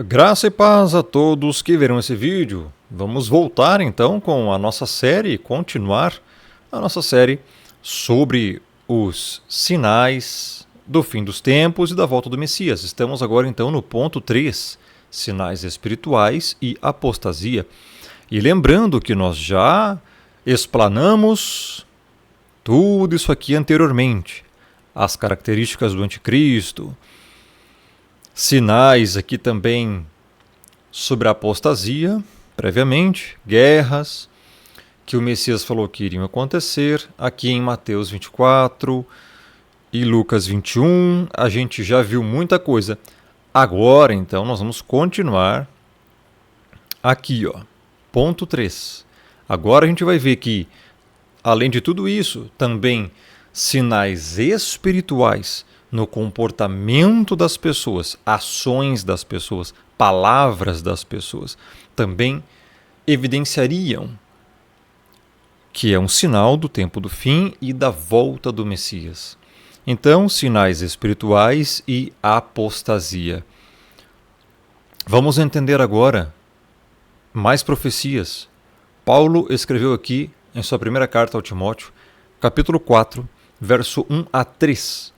Graça e paz a todos que verão esse vídeo. Vamos voltar então com a nossa série, continuar a nossa série sobre os sinais do fim dos tempos e da volta do Messias. Estamos agora então no ponto 3, sinais espirituais e apostasia. E lembrando que nós já explanamos tudo isso aqui anteriormente. As características do anticristo, sinais aqui também sobre a apostasia, previamente, guerras, que o Messias falou que iriam acontecer, aqui em Mateus 24 e Lucas 21, a gente já viu muita coisa. Agora, então, nós vamos continuar aqui, ó, ponto 3. Agora a gente vai ver que, além de tudo isso, também sinais espirituais no comportamento das pessoas, ações das pessoas, palavras das pessoas, também evidenciariam que é um sinal do tempo do fim e da volta do Messias. Então, sinais espirituais e apostasia. Vamos entender agora mais profecias. Paulo escreveu aqui, em sua primeira carta ao Timóteo, capítulo 4, verso 1 a 3.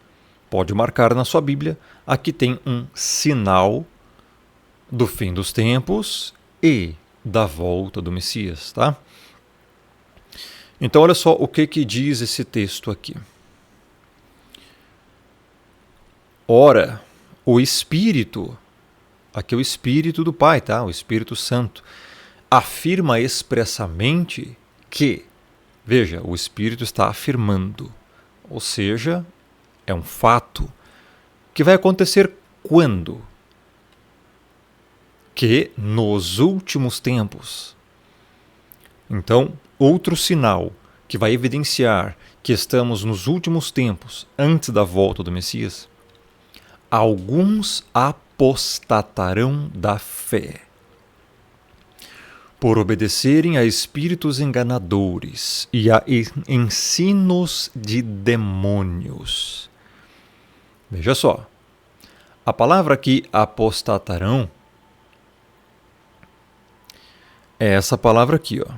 Pode marcar na sua Bíblia, aqui tem um sinal do fim dos tempos e da volta do Messias, tá? Então olha só o que diz esse texto aqui. Ora, o Espírito, aqui é o Espírito do Pai, tá? O Espírito Santo, afirma expressamente que, veja, o Espírito está afirmando, ou seja, é um fato que vai acontecer quando? Que nos últimos tempos. Então, outro sinal que vai evidenciar que estamos nos últimos tempos, antes da volta do Messias, alguns apostatarão da fé, por obedecerem a espíritos enganadores e a ensinos de demônios. Veja só, a palavra aqui, apostatarão, é essa palavra aqui, ó.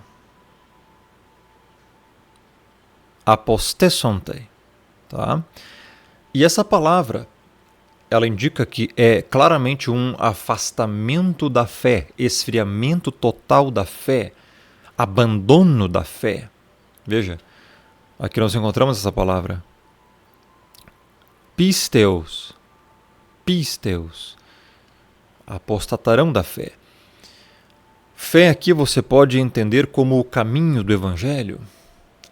Apostesonte, tá? E essa palavra, ela indica que é claramente um afastamento da fé, esfriamento total da fé, abandono da fé. Veja, aqui nós encontramos essa palavra. Pisteus, apostatarão da fé. Fé aqui você pode entender como o caminho do Evangelho,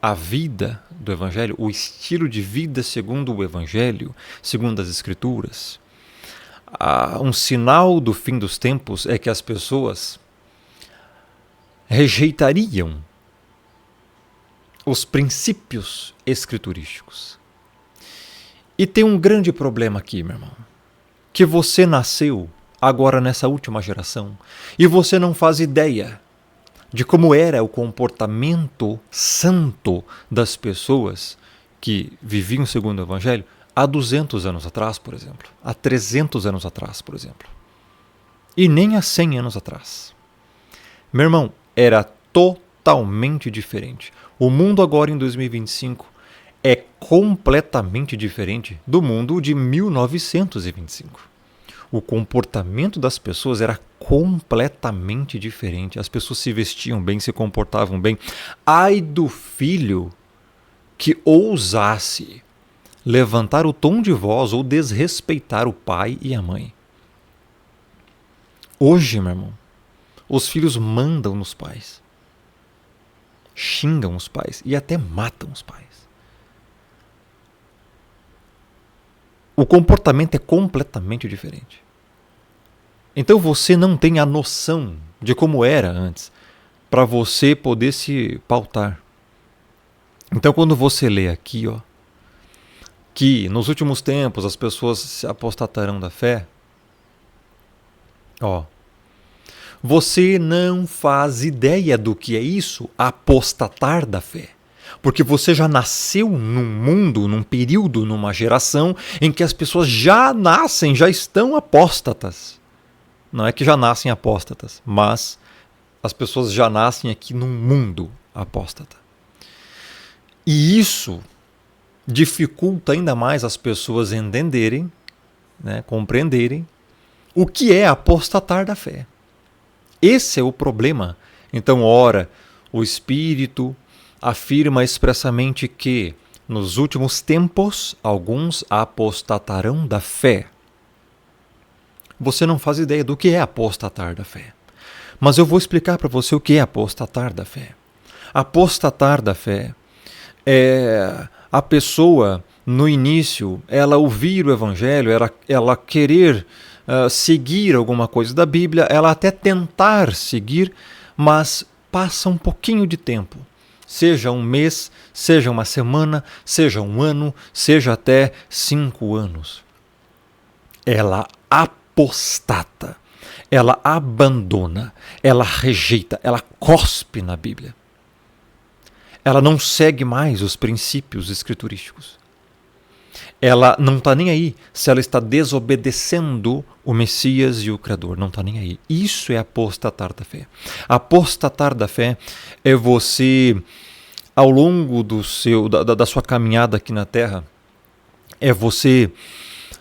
a vida do Evangelho, o estilo de vida segundo o Evangelho, segundo as Escrituras. Um sinal do fim dos tempos é que as pessoas rejeitariam os princípios escriturísticos. E tem um grande problema aqui, meu irmão, que você nasceu agora nessa última geração e você não faz ideia de como era o comportamento santo das pessoas que viviam segundo o Evangelho há 200 anos atrás, por exemplo, há 300 anos atrás, por exemplo, e nem há 100 anos atrás. Meu irmão, era totalmente diferente. O mundo agora em 2025 é completamente diferente do mundo de 1925. O comportamento das pessoas era completamente diferente. As pessoas se vestiam bem, se comportavam bem. Ai do filho que ousasse levantar o tom de voz ou desrespeitar o pai e a mãe. Hoje, meu irmão, os filhos mandam nos pais, xingam os pais e até matam os pais. O comportamento é completamente diferente. Então você não tem a noção de como era antes, para você poder se pautar. Então quando você lê aqui, ó, que nos últimos tempos as pessoas se apostatarão da fé, ó, você não faz ideia do que é isso, apostatar da fé. Porque você já nasceu num mundo, num período, numa geração em que as pessoas já nascem, já estão apóstatas. Não é que já nascem apóstatas, mas as pessoas já nascem aqui num mundo apóstata. E isso dificulta ainda mais as pessoas entenderem, né, compreenderem o que é apostatar da fé. Esse é o problema. Então, ora, o Espírito afirma expressamente que nos últimos tempos alguns apostatarão da fé. Você não faz ideia do que é apostatar da fé. Mas eu vou explicar para você o que é apostatar da fé. Apostatar da fé é a pessoa, no início, ela ouvir o Evangelho, ela querer seguir alguma coisa da Bíblia, ela até tentar seguir, mas passa um pouquinho de tempo. Seja um mês, seja uma semana, seja um ano, seja até 5 anos. Ela apostata, ela abandona, ela rejeita, ela cospe na Bíblia. Ela não segue mais os princípios escriturísticos. Ela não está nem aí se ela está desobedecendo o Messias e o Criador. Não está nem aí. Isso é apostatar da fé. Apostatar da fé é você, ao longo da sua caminhada aqui na Terra, é você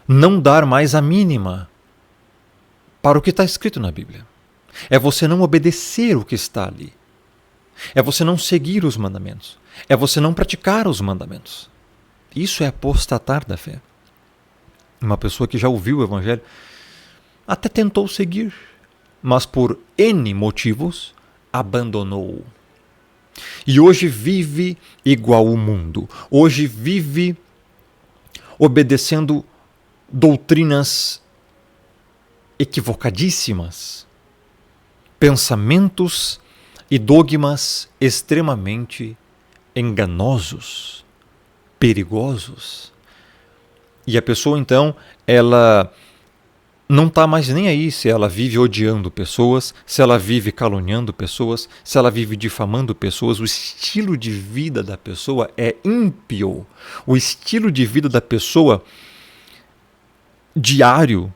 não dar mais a mínima para o que está escrito na Bíblia. É você não obedecer o que está ali. É você não seguir os mandamentos. É você não praticar os mandamentos. Isso é apostatar da fé. Uma pessoa que já ouviu o Evangelho até tentou seguir, mas por N motivos abandonou. E hoje vive igual o mundo. Hoje vive obedecendo doutrinas equivocadíssimas, pensamentos e dogmas extremamente enganosos, perigosos. E a pessoa, então, ela não está mais nem aí se ela vive odiando pessoas, se ela vive caluniando pessoas, se ela vive difamando pessoas. O estilo de vida da pessoa é ímpio. O estilo de vida da pessoa diário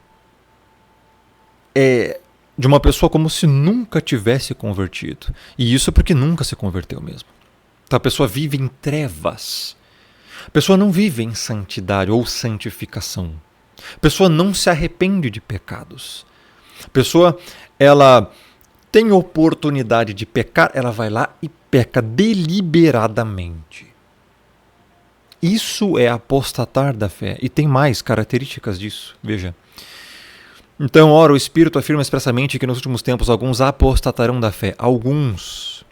é de uma pessoa como se nunca tivesse convertido. E isso porque nunca se converteu mesmo. Então a pessoa vive em trevas. A pessoa não vive em santidade ou santificação. A pessoa não se arrepende de pecados. A pessoa, ela tem oportunidade de pecar, ela vai lá e peca deliberadamente. Isso é apostatar da fé. E tem mais características disso. Veja. Então, ora, o Espírito afirma expressamente que nos últimos tempos alguns apostatarão da fé. Alguns.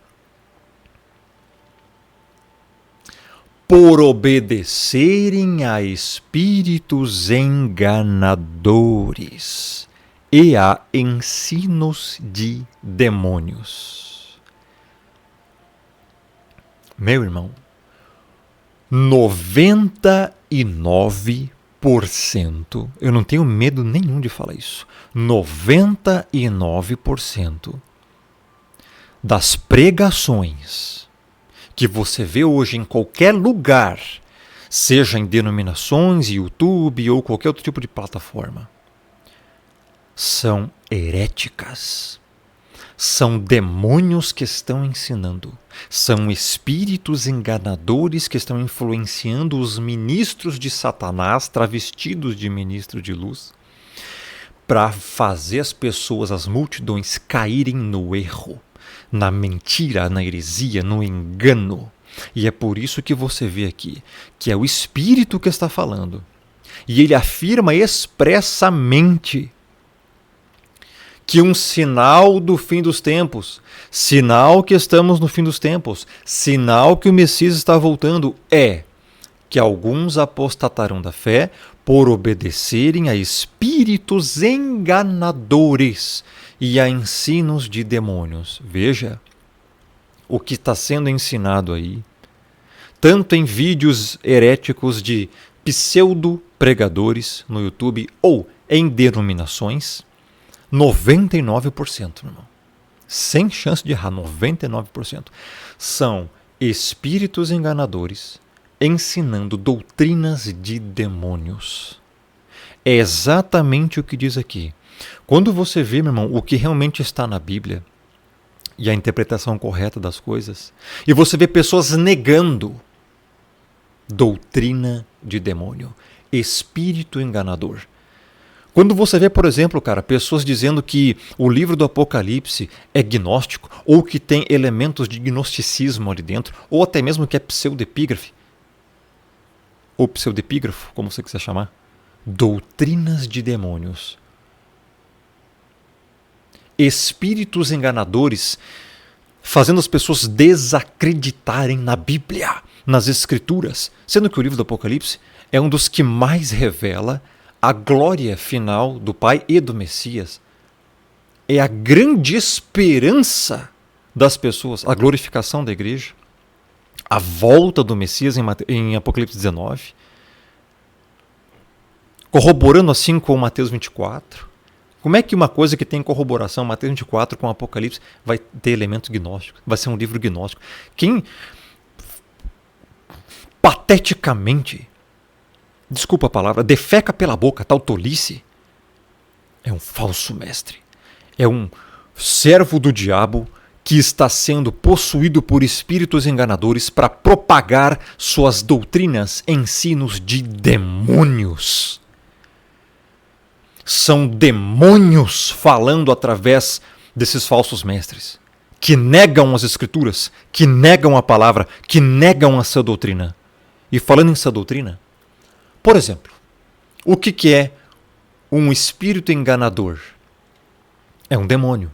Por obedecerem a espíritos enganadores e a ensinos de demônios. Meu irmão, 99%, eu não tenho medo nenhum de falar isso, 99% das pregações que você vê hoje em qualquer lugar, seja em denominações, YouTube ou qualquer outro tipo de plataforma, são heréticas. São demônios que estão ensinando. São espíritos enganadores que estão influenciando os ministros de Satanás, travestidos de ministro de luz, para fazer as pessoas, as multidões, caírem no erro, na mentira, na heresia, no engano. E é por isso que você vê aqui que é o Espírito que está falando. E ele afirma expressamente que um sinal do fim dos tempos, sinal que estamos no fim dos tempos, sinal que o Messias está voltando, é que alguns apostatarão da fé por obedecerem a espíritos enganadores e a ensinos de demônios. Veja o que está sendo ensinado aí, tanto em vídeos heréticos de pseudo-pregadores no YouTube ou em denominações, 99%, meu irmão. Sem chance de errar, 99%. São espíritos enganadores ensinando doutrinas de demônios. É exatamente o que diz aqui. Quando você vê, meu irmão, o que realmente está na Bíblia e a interpretação correta das coisas, e você vê pessoas negando doutrina de demônio, espírito enganador. Quando você vê, por exemplo, cara, pessoas dizendo que o livro do Apocalipse é gnóstico, ou que tem elementos de gnosticismo ali dentro, ou até mesmo que é pseudepígrafe, ou pseudepígrafo, como você quiser chamar, doutrinas de demônios, espíritos enganadores, fazendo as pessoas desacreditarem na Bíblia, nas Escrituras, sendo que o livro do Apocalipse é um dos que mais revela a glória final do Pai e do Messias. É a grande esperança das pessoas, a glorificação da igreja, a volta do Messias em Apocalipse 19, corroborando assim com Mateus 24. Como é que uma coisa que tem corroboração, Mateus 24 com Apocalipse, vai ter elemento gnóstico? Vai ser um livro gnóstico. Quem pateticamente, desculpa a palavra, defeca pela boca tal tolice, é um falso mestre. É um servo do diabo que está sendo possuído por espíritos enganadores para propagar suas doutrinas, ensinos de demônios. São demônios falando através desses falsos mestres, que negam as escrituras, que negam a palavra, que negam a sua doutrina. E falando em sua doutrina, por exemplo, o que é um espírito enganador? É um demônio.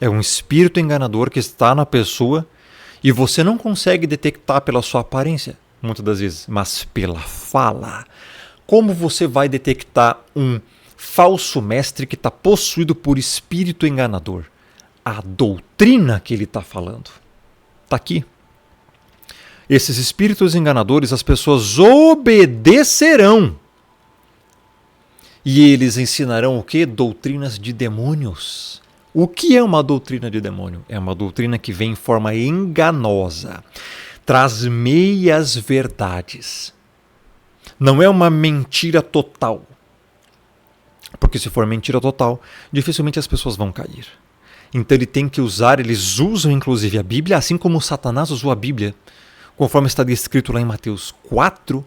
É um espírito enganador que está na pessoa e você não consegue detectar pela sua aparência, muitas das vezes, mas pela fala. Como você vai detectar um falso mestre que está possuído por espírito enganador? A doutrina que ele está falando está aqui. Esses espíritos enganadores, as pessoas obedecerão. E eles ensinarão o quê? Doutrinas de demônios. O que é uma doutrina de demônio? É uma doutrina que vem em forma enganosa, traz meias verdades. Não é uma mentira total. Porque se for mentira total, dificilmente as pessoas vão cair. Então eles usam inclusive a Bíblia, assim como Satanás usou a Bíblia, conforme está descrito lá em Mateus 4,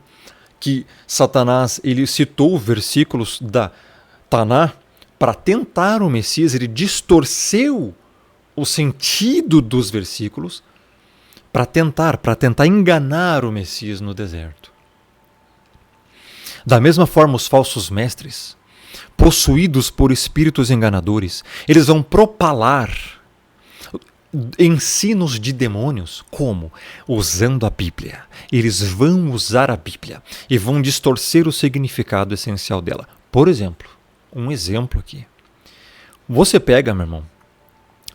que Satanás ele citou versículos da Taná para tentar o Messias, ele distorceu o sentido dos versículos para tentar enganar o Messias no deserto. Da mesma forma, os falsos mestres, possuídos por espíritos enganadores, eles vão propalar ensinos de demônios. Como? Usando a Bíblia. Eles vão usar a Bíblia e vão distorcer o significado essencial dela. Por exemplo, um exemplo aqui. Você pega, meu irmão,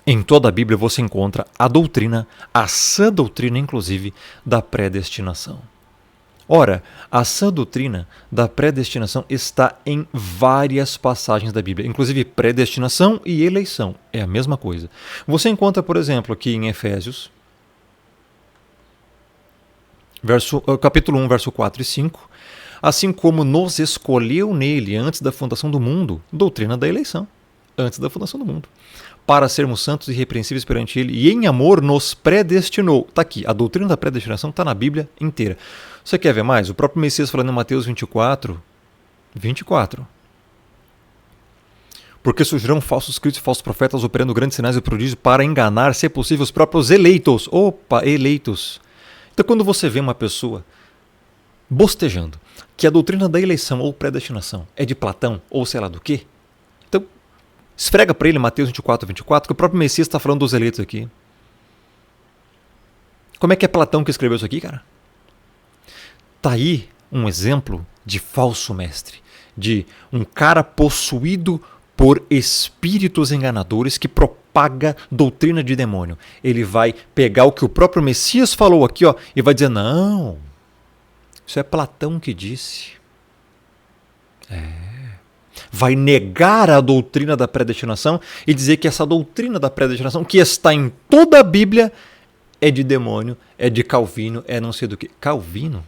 em toda a Bíblia você encontra a doutrina, a sã doutrina, inclusive, da predestinação. Ora, a sã doutrina da predestinação está em várias passagens da Bíblia, inclusive predestinação e eleição, é a mesma coisa. Você encontra, por exemplo, aqui em Efésios, capítulo 1, verso 4 e 5, assim como nos escolheu nele antes da fundação do mundo, doutrina da eleição, antes da fundação do mundo, para sermos santos e irrepreensíveis perante ele, e em amor nos predestinou. Está aqui, a doutrina da predestinação está na Bíblia inteira. Você quer ver mais? O próprio Messias falando em Mateus 24. Porque surgirão falsos cristos e falsos profetas operando grandes sinais e prodígios para enganar, se possível, os próprios eleitos. Opa, eleitos. Então quando você vê uma pessoa bostejando que a doutrina da eleição ou predestinação é de Platão ou sei lá do quê, então esfrega para ele Mateus 24, que o próprio Messias está falando dos eleitos aqui. Como é que é Platão que escreveu isso aqui, cara? Está aí um exemplo de falso mestre, de um cara possuído por espíritos enganadores que propaga doutrina de demônio. Ele vai pegar o que o próprio Messias falou aqui, ó, e vai dizer, não, isso é Platão que disse. Vai negar a doutrina da predestinação e dizer que essa doutrina da predestinação, que está em toda a Bíblia, é de demônio, é de Calvino, é não sei do que. Calvino?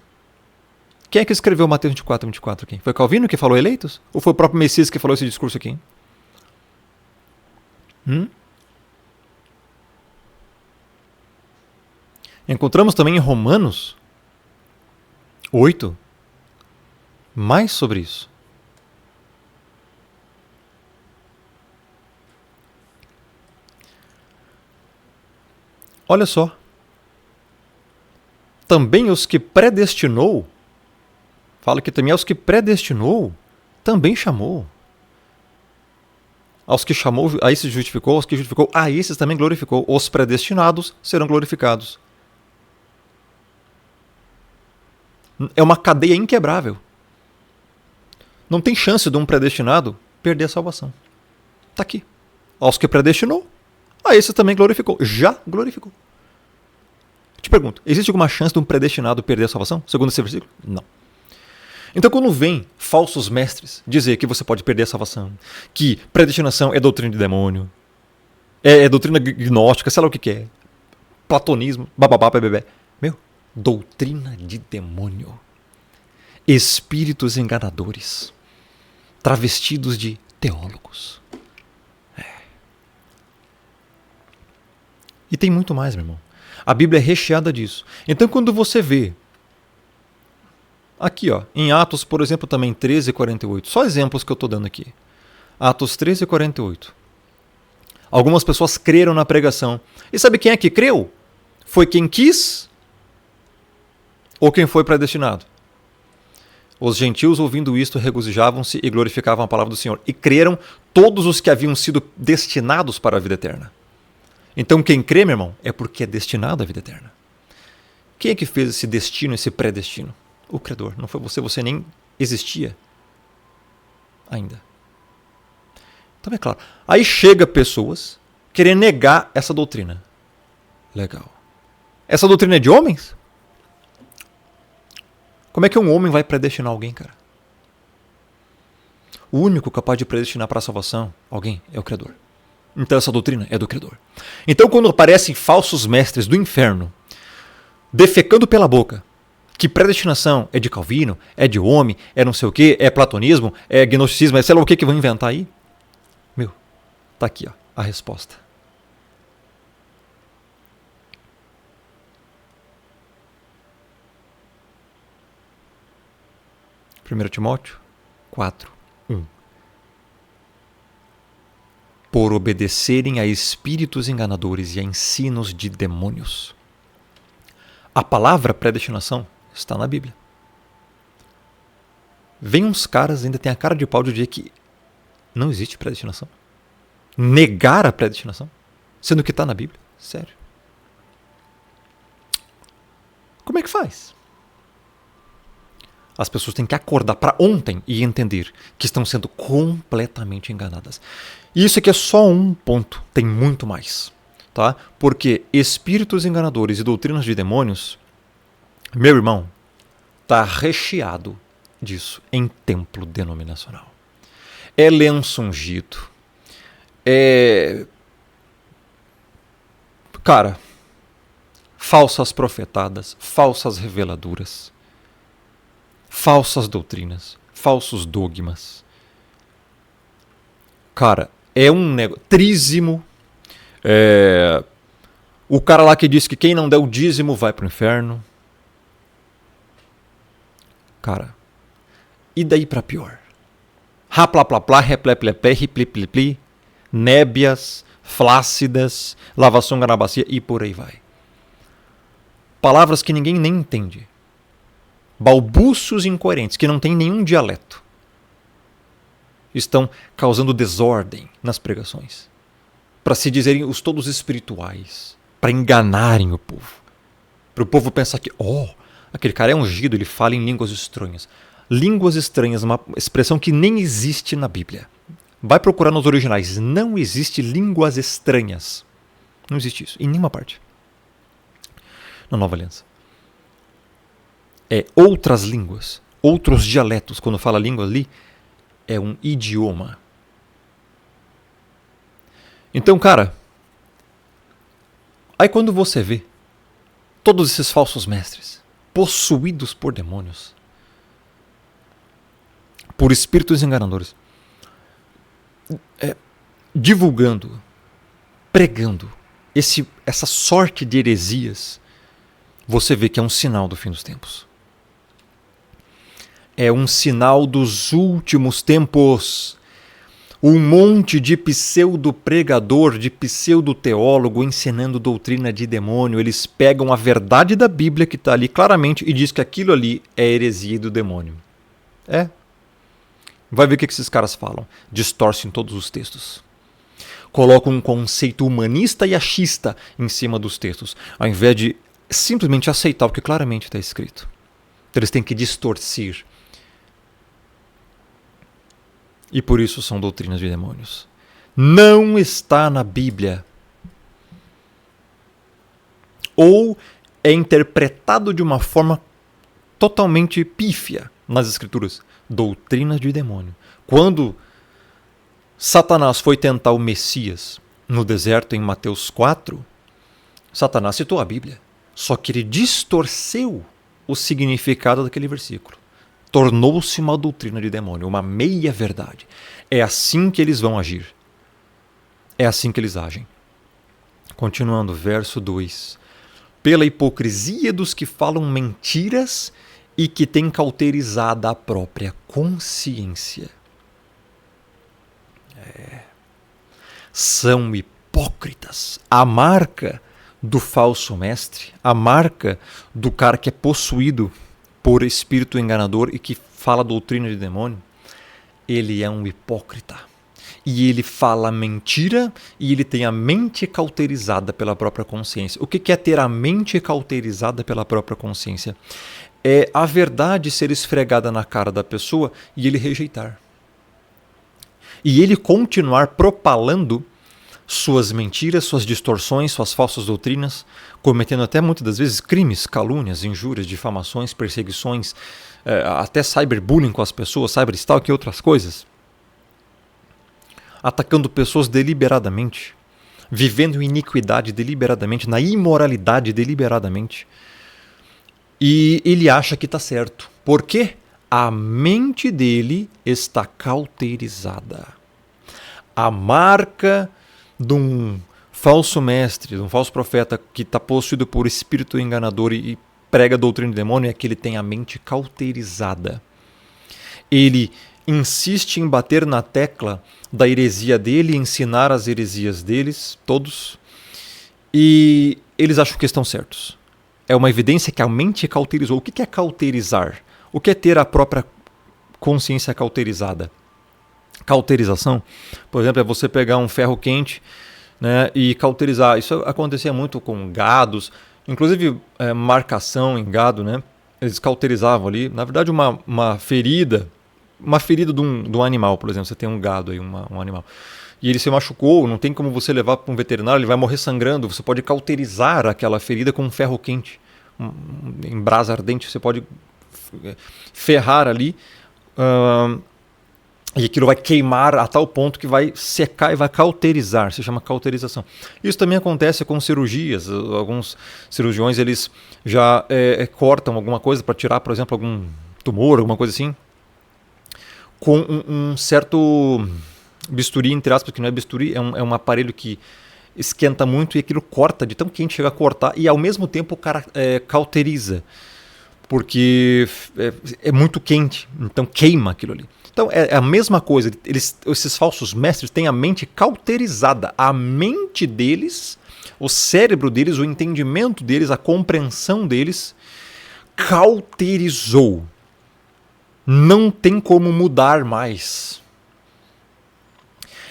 Quem é que escreveu Mateus 24 aqui? Foi Calvino que falou eleitos? Ou foi o próprio Messias que falou esse discurso aqui? Encontramos também em Romanos 8 mais sobre isso. Olha só. Também os que predestinou, fala que também aos que predestinou, também chamou. Aos que chamou, a esses justificou, aos que justificou, a esses também glorificou. Os predestinados serão glorificados. É uma cadeia inquebrável. Não tem chance de um predestinado perder a salvação. Está aqui. Aos que predestinou, a esses também glorificou. Já glorificou. Te pergunto, existe alguma chance de um predestinado perder a salvação? Segundo esse versículo? Não. Então, quando vem falsos mestres dizer que você pode perder a salvação, que predestinação é doutrina de demônio, é doutrina gnóstica, sei lá o que é, platonismo, bababá, bebê. Meu, doutrina de demônio. Espíritos enganadores, travestidos de teólogos. E tem muito mais, meu irmão. A Bíblia é recheada disso. Então, quando você vê aqui, ó, em Atos, por exemplo, também 13:48. Só exemplos que eu estou dando aqui. Atos 13:48. Algumas pessoas creram na pregação. E sabe quem é que creu? Foi quem quis ou quem foi predestinado? Os gentios, ouvindo isto, regozijavam-se e glorificavam a palavra do Senhor. E creram todos os que haviam sido destinados para a vida eterna. Então, quem crê, meu irmão, é porque é destinado à vida eterna. Quem é que fez esse destino, esse predestino? O Criador. Não foi você nem existia ainda. Então é claro. Aí chega pessoas querendo negar essa doutrina. Legal. Essa doutrina é de homens? Como é que um homem vai predestinar alguém, cara? O único capaz de predestinar para a salvação alguém é o Criador. Então essa doutrina é do Criador. Então quando aparecem falsos mestres do inferno defecando pela boca que predestinação é de Calvino, é de homem, é não sei o que, é platonismo, é gnosticismo, é sei lá o que vão inventar aí. Meu, tá aqui ó, a resposta. Primeiro Timóteo 4:1. Por obedecerem a espíritos enganadores e a ensinos de demônios. A palavra predestinação está na Bíblia. Vem uns caras, ainda tem a cara de pau de dizer que não existe predestinação. Negar a predestinação, sendo que está na Bíblia. Sério. Como é que faz? As pessoas têm que acordar para ontem e entender que estão sendo completamente enganadas. E isso aqui é só um ponto, tem muito mais. Tá? Porque espíritos enganadores e doutrinas de demônios, meu irmão, está recheado disso em templo denominacional. É lenço ungido. Cara, falsas profetadas, falsas reveladuras, falsas doutrinas, falsos dogmas. Cara, é um negócio. Trízimo. O cara lá que disse que quem não der o dízimo vai pro inferno. Cara, e daí pra pior? Raplaplaplá, repleplepé, ripliplipli, nébias, flácidas, lavação na bacia e por aí vai. Palavras que ninguém nem entende. Balbúcios incoerentes, que não tem nenhum dialeto. Estão causando desordem nas pregações. Para se dizerem os todos espirituais. Para enganarem o povo. Para o povo pensar que, aquele cara é ungido, ele fala em línguas estranhas. Línguas estranhas, uma expressão que nem existe na Bíblia. Vai procurar nos originais. Não existe línguas estranhas. Não existe isso, em nenhuma parte. Na Nova Aliança. É outras línguas, outros dialetos. Quando fala língua ali, é um idioma. Então, cara, aí quando você vê todos esses falsos mestres possuídos por demônios, por espíritos enganadores, divulgando pregando essa sorte de heresias, você vê que é um sinal do fim dos tempos. É um sinal dos últimos tempos. Um monte de pseudo-pregador, de pseudo-teólogo ensinando doutrina de demônio. Eles pegam a verdade da Bíblia que está ali claramente e diz que aquilo ali é heresia do demônio. Vai ver o que esses caras falam. Distorcem todos os textos. Colocam um conceito humanista e achista em cima dos textos, ao invés de simplesmente aceitar o que claramente está escrito. Então eles têm que distorcer. E por isso são doutrinas de demônios. Não está na Bíblia. Ou é interpretado de uma forma totalmente pífia nas Escrituras. Doutrinas de demônio. Quando Satanás foi tentar o Messias no deserto em Mateus 4, Satanás citou a Bíblia. Só que ele distorceu o significado daquele versículo. Tornou-se uma doutrina de demônio, uma meia-verdade. É assim que eles vão agir. É assim que eles agem. Continuando, verso 2. Pela hipocrisia dos que falam mentiras e que têm cauterizada a própria consciência. São hipócritas. A marca do falso mestre, a marca do cara que é possuído por espírito enganador e que fala doutrina de demônio, ele é um hipócrita. E ele fala mentira e ele tem a mente cauterizada pela própria consciência. O que é ter a mente cauterizada pela própria consciência? É a verdade ser esfregada na cara da pessoa e ele rejeitar. E ele continuar propalando suas mentiras, suas distorções, suas falsas doutrinas, cometendo até muitas das vezes crimes, calúnias, injúrias, difamações, perseguições, até cyberbullying com as pessoas, cyberstalking e outras coisas. Atacando pessoas deliberadamente, vivendo em iniquidade deliberadamente, na imoralidade deliberadamente. E ele acha que está certo. Por quê? A mente dele está cauterizada. A marca de um falso mestre, de um falso profeta que está possuído por espírito enganador e prega a doutrina do demônio é que ele tem a mente cauterizada. Ele insiste em bater na tecla da heresia dele, ensinar as heresias deles, todos, e eles acham que estão certos. É uma evidência que a mente cauterizou. O que é cauterizar? O que é ter a própria consciência cauterizada? Cauterização, por exemplo, é você pegar um ferro quente, né, e cauterizar. Isso acontecia muito com gados, inclusive marcação em gado, né? Eles cauterizavam ali. Na verdade, uma ferida de um animal, por exemplo. Você tem um gado aí, um animal, e ele se machucou, não tem como você levar para um veterinário, ele vai morrer sangrando. Você pode cauterizar aquela ferida com um ferro quente, em brasa ardente. Você pode ferrar ali, e aquilo vai queimar a tal ponto que vai secar e vai cauterizar, se chama cauterização. Isso também acontece com cirurgias. Alguns cirurgiões eles já cortam alguma coisa para tirar, por exemplo, algum tumor, alguma coisa assim, com um certo bisturi, entre aspas, que não é bisturi, é um aparelho que esquenta muito e aquilo corta, de tão quente chega a cortar, e ao mesmo tempo o cara cauteriza, porque é muito quente, então queima aquilo ali. Então é a mesma coisa, esses falsos mestres têm a mente cauterizada, a mente deles, o cérebro deles, o entendimento deles, a compreensão deles cauterizou. Não tem como mudar mais.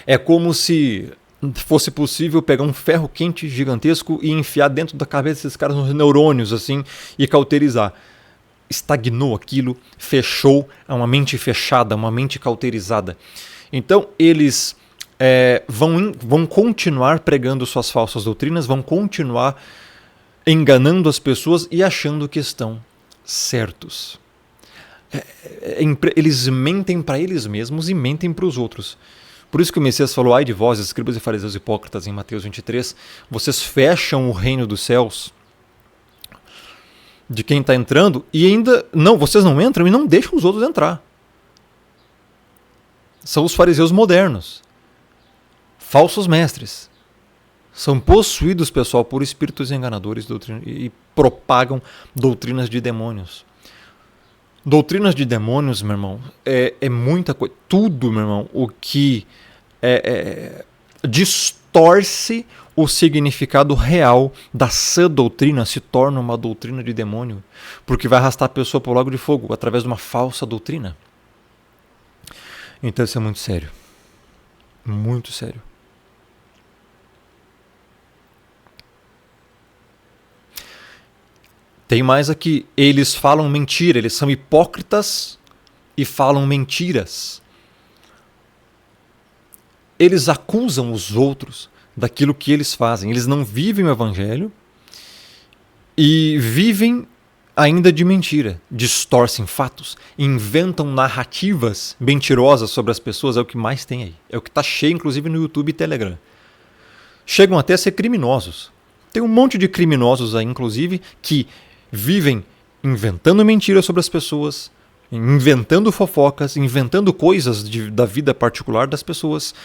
É como se fosse possível pegar um ferro quente gigantesco e enfiar dentro da cabeça desses caras uns neurônios assim e cauterizar. Estagnou aquilo, fechou, é uma mente fechada, uma mente cauterizada. Então eles vão continuar pregando suas falsas doutrinas, vão continuar enganando as pessoas e achando que estão certos. Eles mentem para eles mesmos e mentem para os outros. Por isso que o Messias falou: ai de vós, escribas e fariseus hipócritas, em Mateus 23, vocês fecham o reino dos céus de quem está entrando e ainda vocês não entram e não deixam os outros entrar. São os fariseus modernos, falsos mestres. São possuídos, pessoal, por espíritos enganadores e propagam doutrinas de demônios. Doutrinas de demônios, meu irmão, é muita coisa. Tudo, meu irmão, o que distorce o significado real da sã doutrina se torna uma doutrina de demônio, porque vai arrastar a pessoa para o lago de fogo através de uma falsa doutrina. Então isso é muito sério. Muito sério. Tem mais aqui. Eles falam mentira, eles são hipócritas e falam mentiras. Eles acusam os outros daquilo que eles fazem. Eles não vivem o evangelho e vivem ainda de mentira. Distorcem fatos, inventam narrativas mentirosas sobre as pessoas. É o que mais tem aí. É o que está cheio, inclusive, no YouTube e Telegram. Chegam até a ser criminosos. Tem um monte de criminosos aí, inclusive, que vivem inventando mentiras sobre as pessoas, inventando fofocas, inventando coisas da vida particular das pessoas,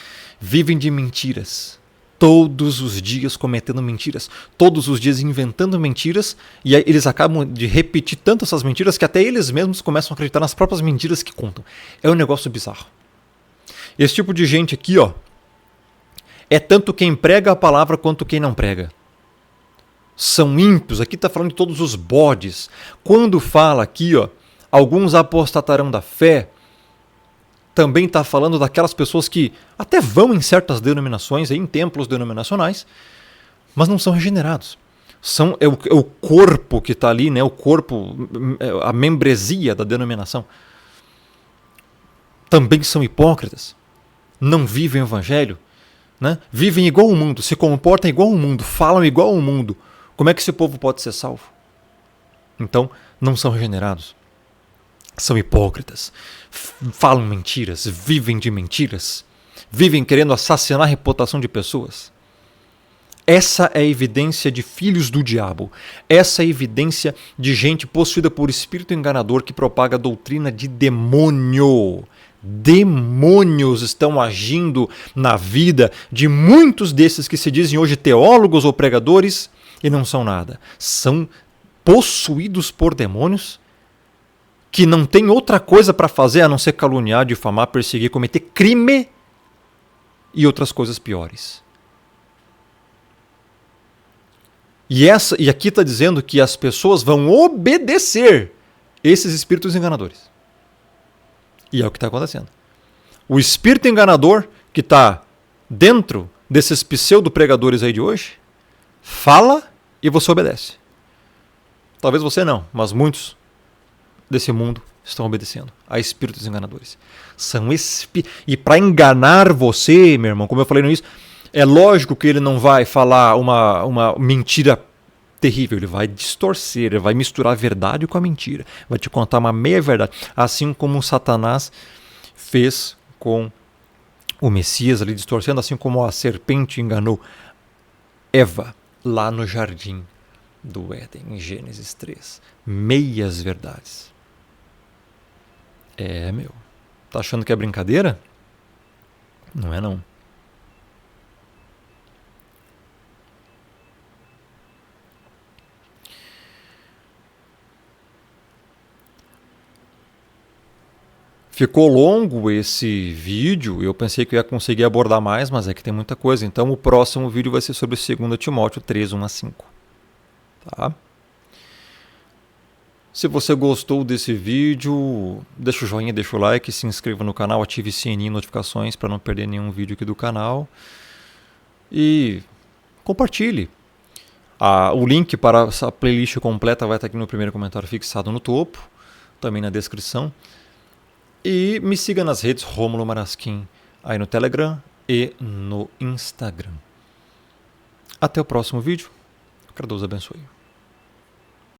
vivem de mentiras. Todos os dias cometendo mentiras, todos os dias inventando mentiras, e aí eles acabam de repetir tanto essas mentiras que até eles mesmos começam a acreditar nas próprias mentiras que contam. É um negócio bizarro. Esse tipo de gente aqui, ó, é tanto quem prega a palavra quanto quem não prega. São ímpios, aqui está falando de todos os bodes. Quando fala aqui, ó, alguns apostatarão da fé, também está falando daquelas pessoas que até vão em certas denominações, em templos denominacionais, mas não são regenerados. É o corpo que está ali, né? O corpo, a membresia da denominação. Também são hipócritas, não vivem o evangelho, né? Vivem igual o mundo, se comportam igual o mundo, falam igual o mundo. Como é que esse povo pode ser salvo? Então, não são regenerados. São hipócritas. Falam mentiras, vivem de mentiras. Vivem querendo assassinar a reputação de pessoas. Essa é a evidência de filhos do diabo. Essa é a evidência de gente possuída por espírito enganador que propaga a doutrina de demônio. Demônios estão agindo na vida de muitos desses que se dizem hoje teólogos ou pregadores e não são nada. São possuídos por demônios que não tem outra coisa para fazer a não ser caluniar, difamar, perseguir, cometer crime e outras coisas piores. E aqui está dizendo que as pessoas vão obedecer esses espíritos enganadores. E é o que está acontecendo. O espírito enganador que está dentro desses pseudo-pregadores aí de hoje, fala e você obedece. Talvez você não, mas muitos desse mundo estão obedecendo a espíritos enganadores. E para enganar você, meu irmão, como eu falei no início, é lógico que ele não vai falar uma mentira terrível, ele vai distorcer, ele vai misturar a verdade com a mentira, vai te contar uma meia-verdade, assim como o Satanás fez com o Messias ali distorcendo, assim como a serpente enganou Eva lá no jardim do Éden, em Gênesis 3. Meias verdades. Meu. Tá achando que é brincadeira? Não é não. Ficou longo esse vídeo, eu pensei que eu ia conseguir abordar mais, mas é que tem muita coisa. Então o próximo vídeo vai ser sobre 2 Timóteo 3, 1 a 5. Tá? Se você gostou desse vídeo, deixa o joinha, deixa o like, se inscreva no canal, ative o sininho e notificações para não perder nenhum vídeo aqui do canal. E compartilhe. O link para essa playlist completa vai estar aqui no primeiro comentário fixado no topo, também na descrição. E me siga nas redes Rômulo Marasquim, aí no Telegram e no Instagram. Até o próximo vídeo. Que Deus abençoe.